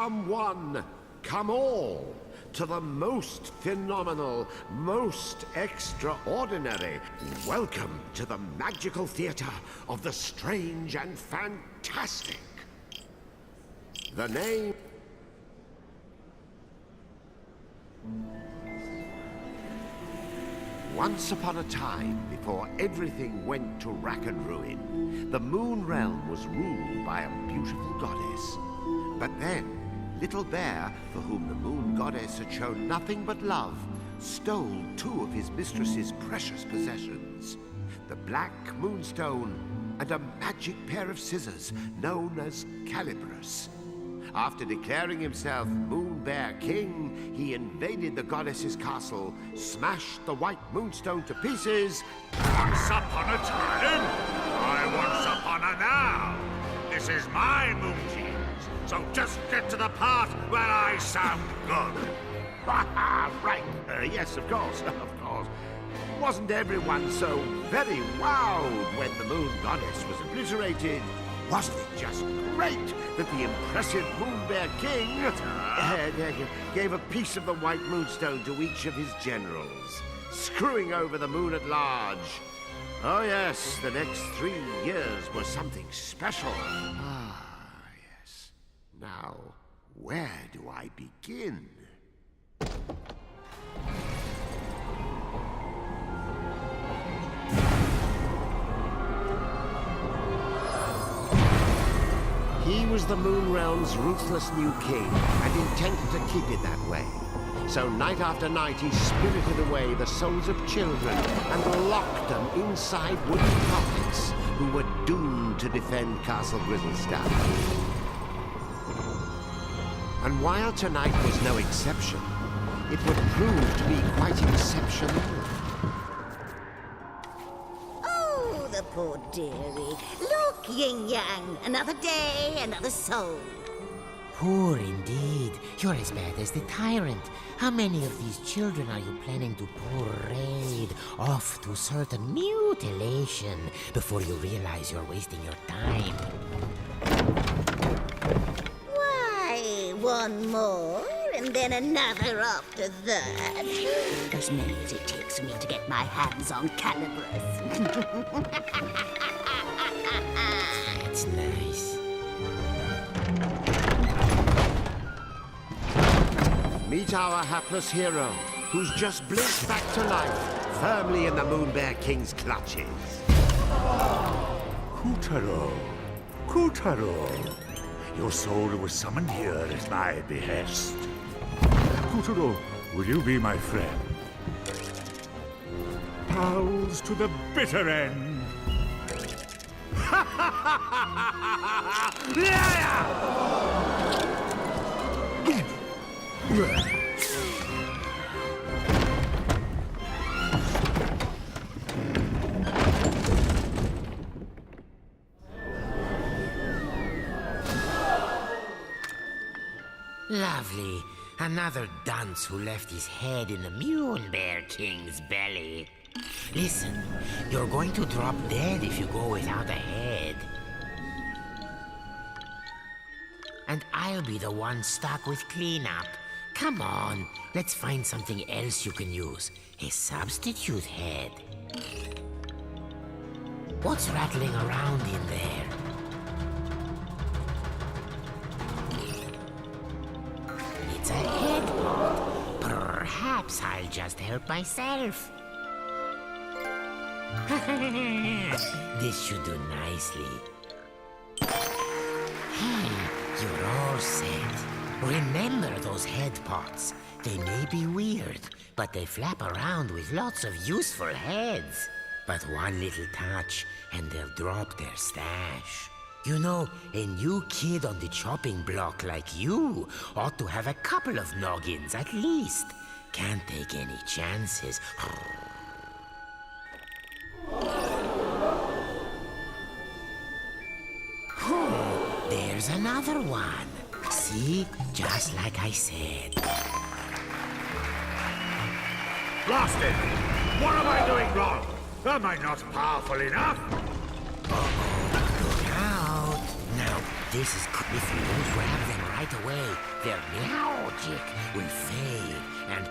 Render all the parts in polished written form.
come one, come all, to the most phenomenal, most extraordinary. Welcome to the magical theater of the strange and fantastic. The name... Once upon a time, before everything went to rack and ruin, the Moon Realm was ruled by a beautiful goddess. But then, Little Bear, for whom the Moon Goddess had shown nothing but love, stole two of his mistress's precious possessions, the Black Moonstone and a magic pair of scissors known as Calibris. After declaring himself Moon Bear King, he invaded the goddess's castle, smashed the White Moonstone to pieces. Once upon a time, I once upon a now. This is my moon cheese, so just get to the part where I sound good. Right, yes, of course, of course. Wasn't everyone so very wowed when the Moon Goddess was obliterated? Wasn't it just great that the impressive Moon Bear King gave a piece of the White Moonstone to each of his generals, screwing over the moon at large? Oh yes, the next 3 years were something special. Ah, yes. Now, where do I begin? He was the Moon Realm's ruthless new king, and intended to keep it that way. So night after night he spirited away the souls of children and locked them inside wooden puppets who were doomed to defend Castle Grizzlestone. And while tonight was no exception, it would prove to be quite exceptional. Oh, the poor dearie. Look, Yin-Yang, another day, another soul. Poor indeed. You're as bad as the tyrant. How many of these children are you planning to parade off to certain mutilation before you realize you're wasting your time? Why, one more, and then another after that. As many as it takes me to get my hands on Calibris. That's nice. Meet our hapless hero, who's just blinked back to life, firmly in the Moon Bear King's clutches. Kutaro, Kutaro, your soul was summoned here at my behest. Kutaro, will you be my friend? Pals to the bitter end. Lovely. Another dunce who left his head in the Moon Bear King's belly. Listen, you're going to drop dead if you go without a head. And I'll be the one stuck with cleanup. Come on, let's find something else you can use. A substitute head. What's rattling around in there? It's a head pot. Perhaps I'll just help myself. This should do nicely. Hey, you're all set. Remember those head pots. They may be weird, but they flap around with lots of useful heads. But one little touch, and they'll drop their stash. You know, a new kid on the chopping block like you ought to have a couple of noggins at least. Can't take any chances. There's another one. See? Just like I said. Blast it! What am I doing wrong? Am I not powerful enough? Look out! Now, this is if you don't grab them right. right away, their magic will fade and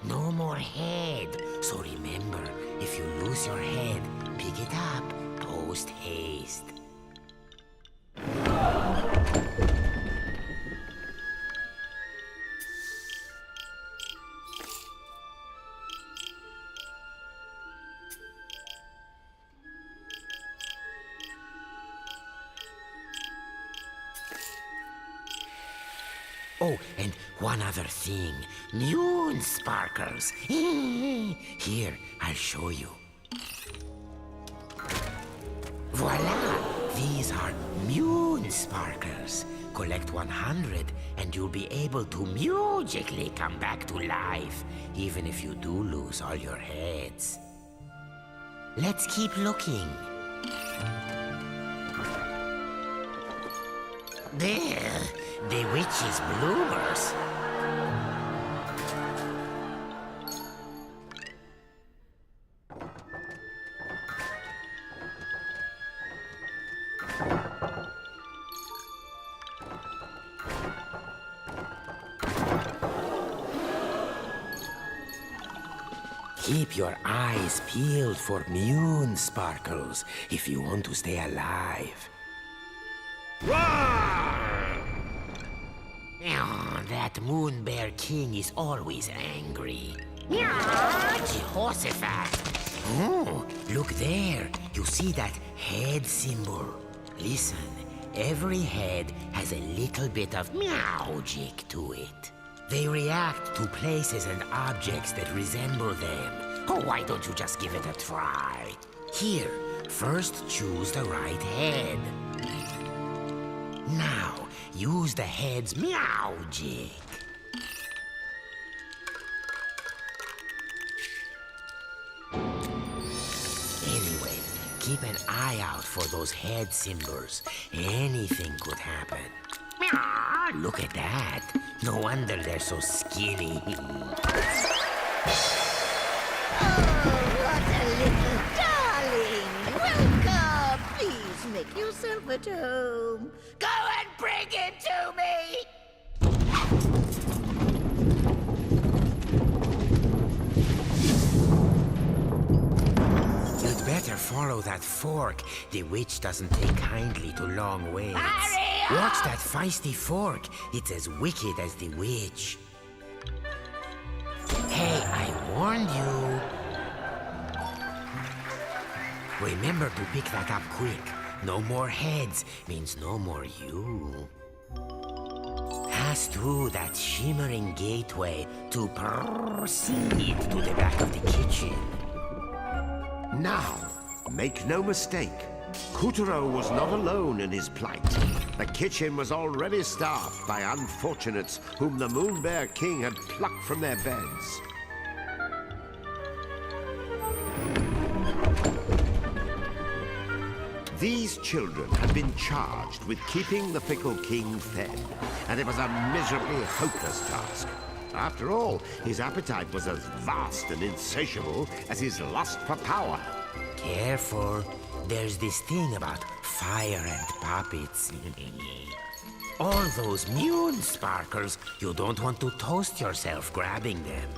no more head. So remember, if you lose your head, pick it up post haste. Oh, and one other thing. Moon sparkles. Here, I'll show you. Voila! These are moon sparkles. Collect 100 and you'll be able to magically come back to life, even if you do lose all your heads. Let's keep looking. There, the witch's bloomers. Keep your eyes peeled for moon sparkles if you want to stay alive. Oh, that moon bear king is always angry. Jehoshaphat! Oh, look there. You see that head symbol? Listen, every head has a little bit of magic to it. They react to places and objects that resemble them. Oh, why don't you just give it a try? Here, first choose the right head. Now, use the head's magic. Anyway, keep an eye out for those head symbols. Anything could happen. Look at that. No wonder they're so skinny. What a little darling! Welcome! Please make yourself at home. Go and bring it to me! You'd better follow that fork. The witch doesn't take kindly to long waits. Hurry Watch that feisty fork. It's as wicked as the witch. Hey, I warned you. Remember to pick that up quick. No more heads means no more you. Pass through that shimmering gateway to proceed to the back of the kitchen. Now, make no mistake, Kuturo was not alone in his plight. The kitchen was already staffed by unfortunates whom the Moon Bear King had plucked from their beds. These children had been charged with keeping the fickle king fed, and it was a miserably hopeless task. After all, his appetite was as vast and insatiable as his lust for power. Careful. There's this thing about fire and puppets. All those moon sparkles, you don't want to toast yourself grabbing them.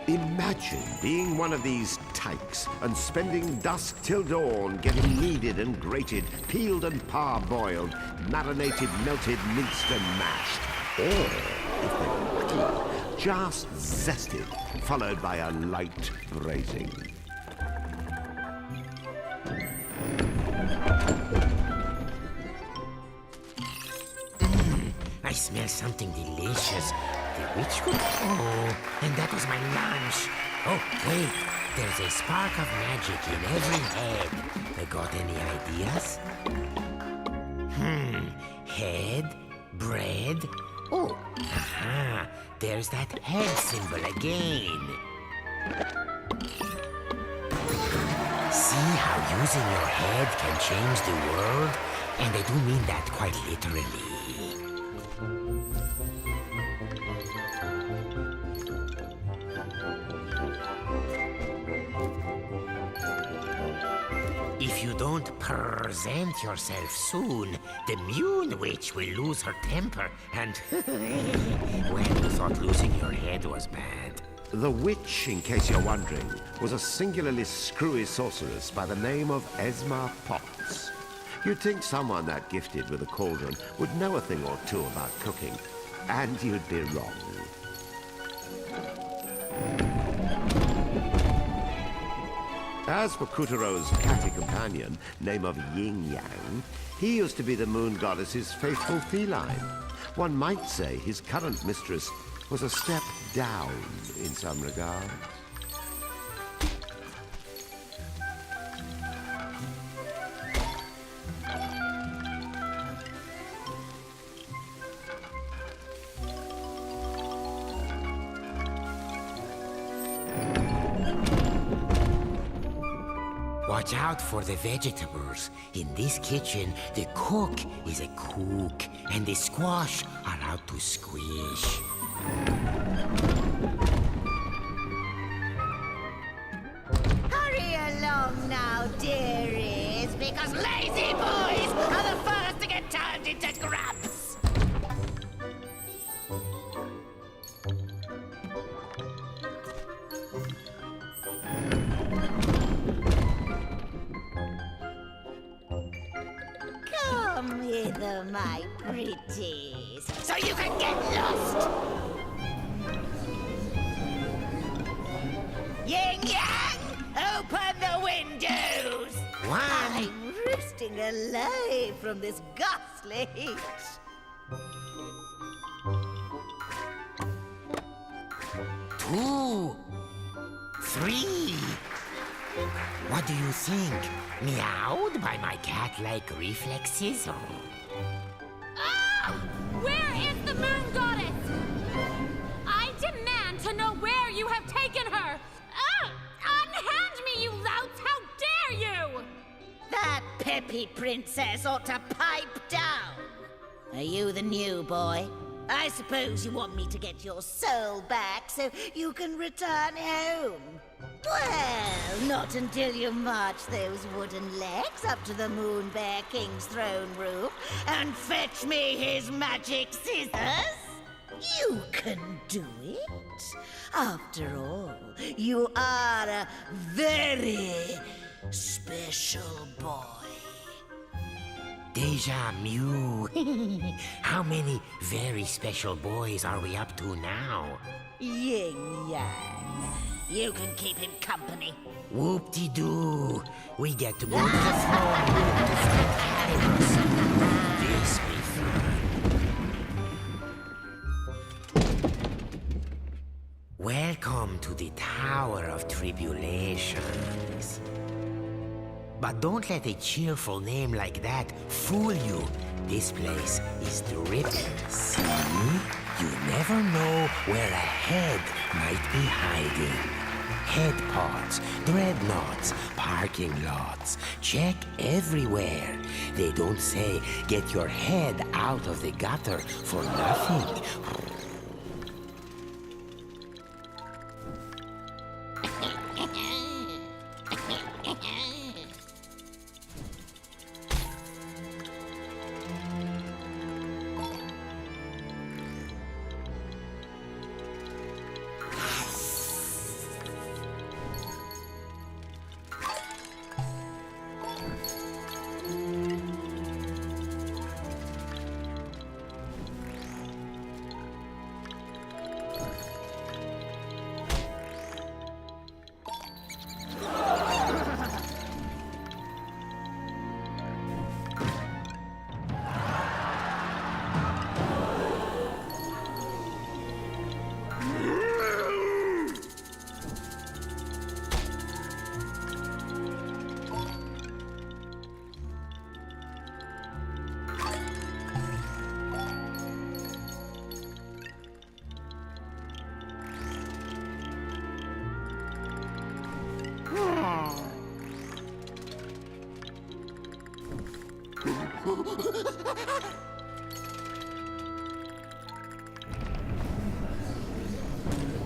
Imagine being one of these tykes and spending dusk till dawn getting kneaded and grated, peeled and parboiled, marinated, melted, minced and mashed. Or, if they were lucky, just zested, followed by a light braising. I smell something delicious. The witch could... Oh, and that was my lunch. Oh, wait. There's a spark of magic in every head. Got any ideas? Head, bread. Oh, aha. There's that head symbol again. See how using your head can change the world? And I do mean that quite literally. don't present yourself soon, the Moon Witch will lose her temper and... well, you thought losing your head was bad. The witch, in case you're wondering, was a singularly screwy sorceress by the name of Esma Potts. You'd think someone that gifted with a cauldron would know a thing or two about cooking, and you'd be wrong. As for Kutero's catty companion, name of Yin Yang, he used to be the moon goddess's faithful feline. One might say his current mistress was a step down in some regards. Watch out for the vegetables. In this kitchen, the cook is a cook, and the squash are out to squish. Hurry along now, dearies, because lazy boys are the first to get turned into grubs. Come hither, my pretties, so you can get lost. Yin Yang, open the windows. One, I'm roosting alive from this ghastly heat. 2, 3. What do you think? Meowed by my cat-like reflexes? Ah! Where is the moon goddess? I demand to know where you have taken her! Ah! Unhand me, you louts! How dare you! That peppy princess ought to pipe down. Are you the new boy? I suppose you want me to get your soul back so you can return home. Well, not until you march those wooden legs up to the Moon Bear King's throne room and fetch me his magic scissors. You can do it. After all, you are a very special boy. Deja Mew. How many very special boys are we up to now? Yin Yang. You can keep him company. Whoop-de-doo. We get to go to the throne room to fight Cannibals. Won't this be fun? Welcome to the Tower of Tribulations. But don't let a cheerful name like that fool you. This place is dripping. See? You never know where a head might be hiding. Head pods, dreadnoughts, parking lots. Check everywhere. They don't say get your head out of the gutter for nothing.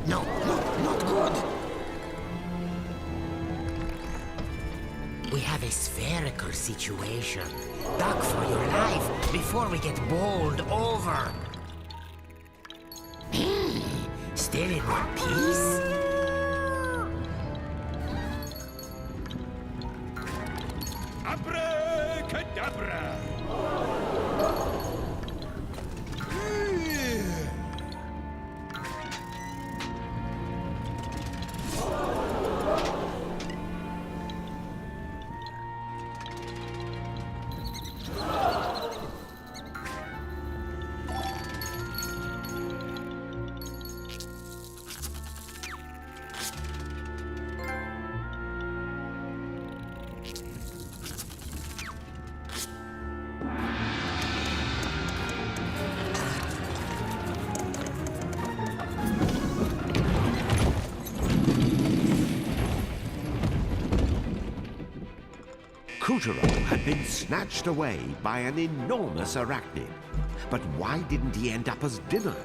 No, not good. We have a spherical situation. Duck for your life before we get bowled over. Still in one piece? Abracadabra! Kutaro had been snatched away by an enormous arachnid. But why didn't he end up as dinner?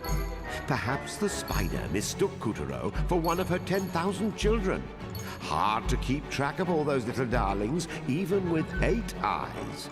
Perhaps the spider mistook Kutaro for one of her 10,000 children. Hard to keep track of all those little darlings, even with 8 eyes.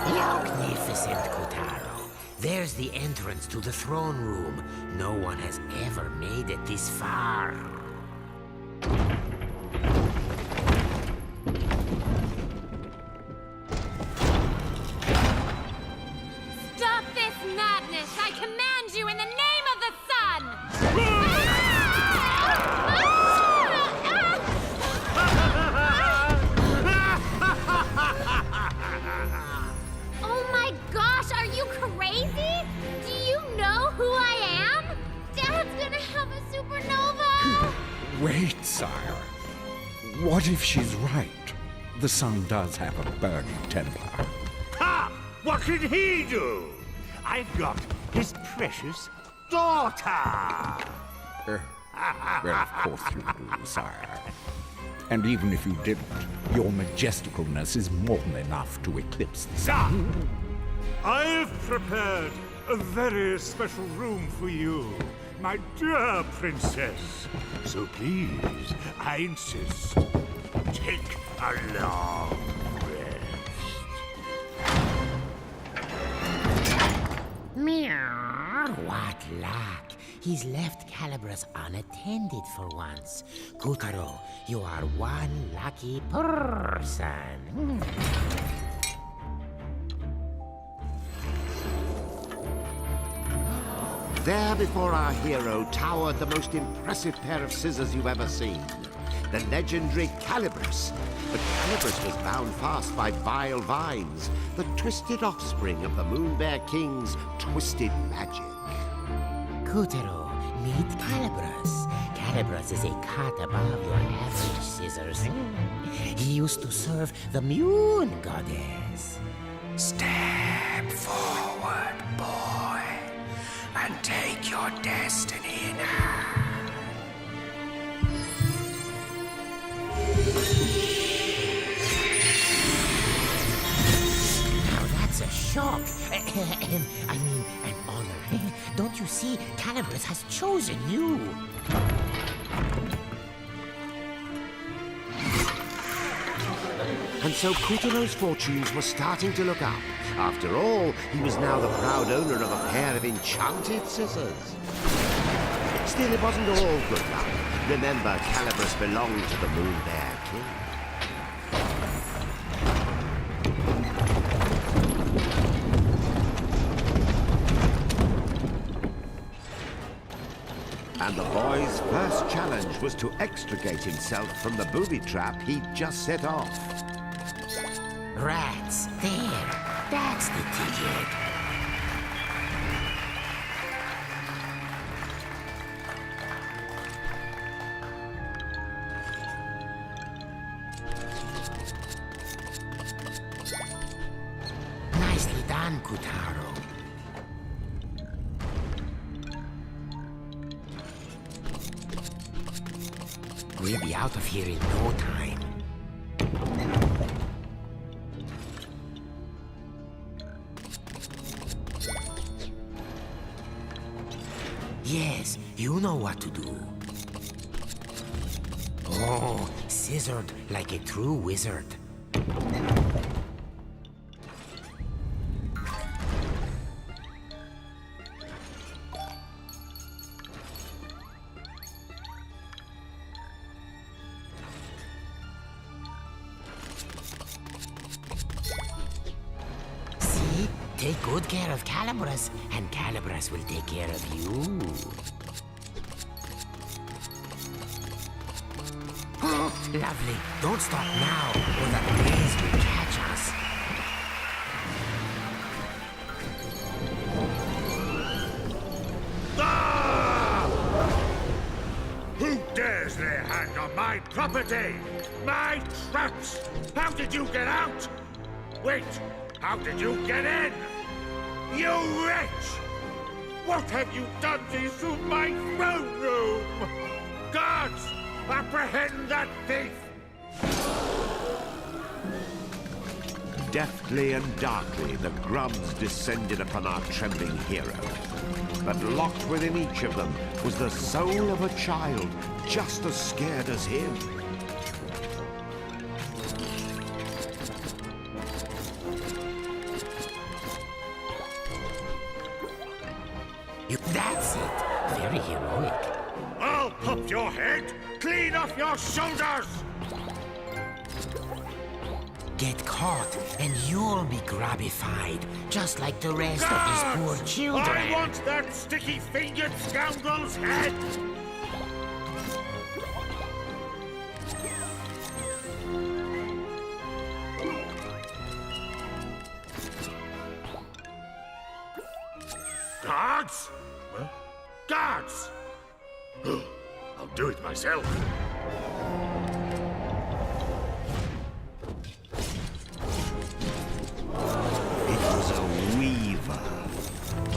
Magnificent, Kotaro. There's the entrance to the throne room. No one has ever made it this far. Stop this madness! I command you in the name of the sun! Oh my gosh, are you crazy? Do you know who I am? Dad's gonna have a supernova! Wait, sire. What if she's right? The sun does have a burning temper. Ha! What can he do? I've got his precious daughter! Well, of course you do, sire. And even if you didn't, your majesticalness is more than enough to eclipse the sun. I've prepared a very special room for you, my dear princess. So please, I insist, take a long rest. Meow. What luck. He's left Calibras unattended for once. Kutaro, you are one lucky person. There before our hero towered the most impressive pair of scissors you've ever seen. The legendary Calibras. But Calibras was bound fast by vile vines, the twisted offspring of the Moon Bear King's twisted magic. Kutaro, meet Calibras. Calibras is a cut above your average scissors. He used to serve the Moon Goddess. Step forward, boy, and take your destiny in hand. Now that's a shock. I mean, an honor. Don't you see? Calibras has chosen you. And so Kutaro's fortunes were starting to look up. After all, he was now the proud owner of a pair of enchanted scissors. Still, it wasn't all good luck. Remember, Calibras belonged to the Moon Bear King. And the boy's first challenge was to extricate himself from the booby trap he'd just set off. Rats, there. That's the ticket. Nicely done, Kutaro. We'll be out of here in no time. Yes, you know what to do. Oh, scissored like a true wizard. See? Take good care of Calibras, and Calibras will take care of you. Oh, lovely. Don't stop now, or the blaze will catch us. Who dares lay a hand on my property? My traps! How did you get out? Wait, how did you get in? You wretch! What have you done to my throne room? Guards, apprehend that thief! Deftly and darkly, the grubs descended upon our trembling hero. But locked within each of them was the soul of a child, just as scared as him. That's it. Very heroic. I'll pop your head clean off your shoulders! Get caught, and you'll be grabbified, just like the rest of these poor Guards! children. I want that sticky-fingered scoundrel's head! Guards? Huh? Guards! I'll do it myself. It was a weaver.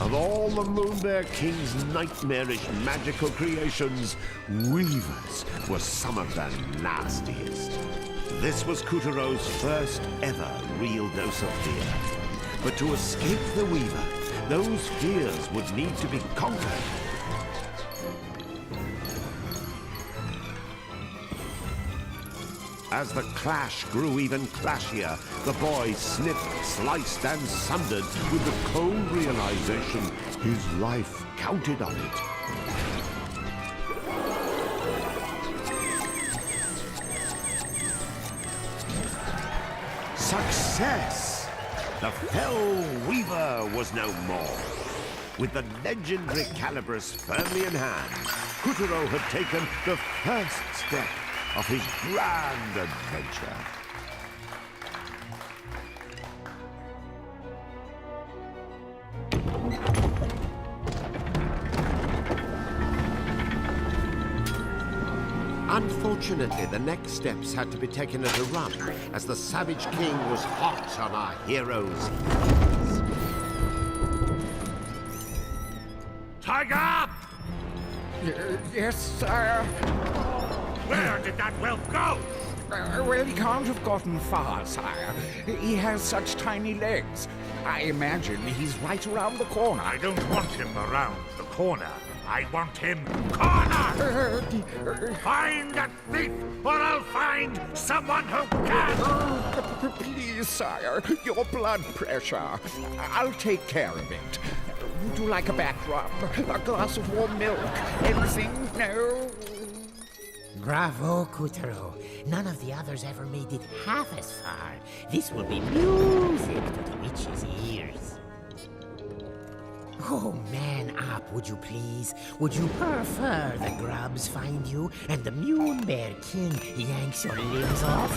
Of all the Moonbear King's nightmarish magical creations, weavers were some of the nastiest. This was Kutaro's first ever real dose of fear. But to escape the weaver, those fears would need to be conquered. As the clash grew even clashier, the boy snipped, sliced, and sundered with the cold realization his life counted on it. Success! The fell weaver was no more. With the legendary Calibras firmly in hand, Kutaro had taken the first step of his grand adventure. Unfortunately, the next steps had to be taken at a run, as the Savage King was hot on our heroes. Tiger up! Yes, sire. Where did that whelp go? Well, he can't have gotten far, sire. He has such tiny legs. I imagine he's right around the corner. I don't want him around the corner. I want him cornered! Find that thief, or I'll find someone who can! Please, sire, your blood pressure. I'll take care of it. Would you like a back rub? A glass of warm milk? Anything? No? Bravo, Coutreau. None of the others ever made it half as far. This will be music to the witch's ears. Oh, man up, would you please? Would you prefer the grubs find you and the Moon Bear King yanks your limbs off?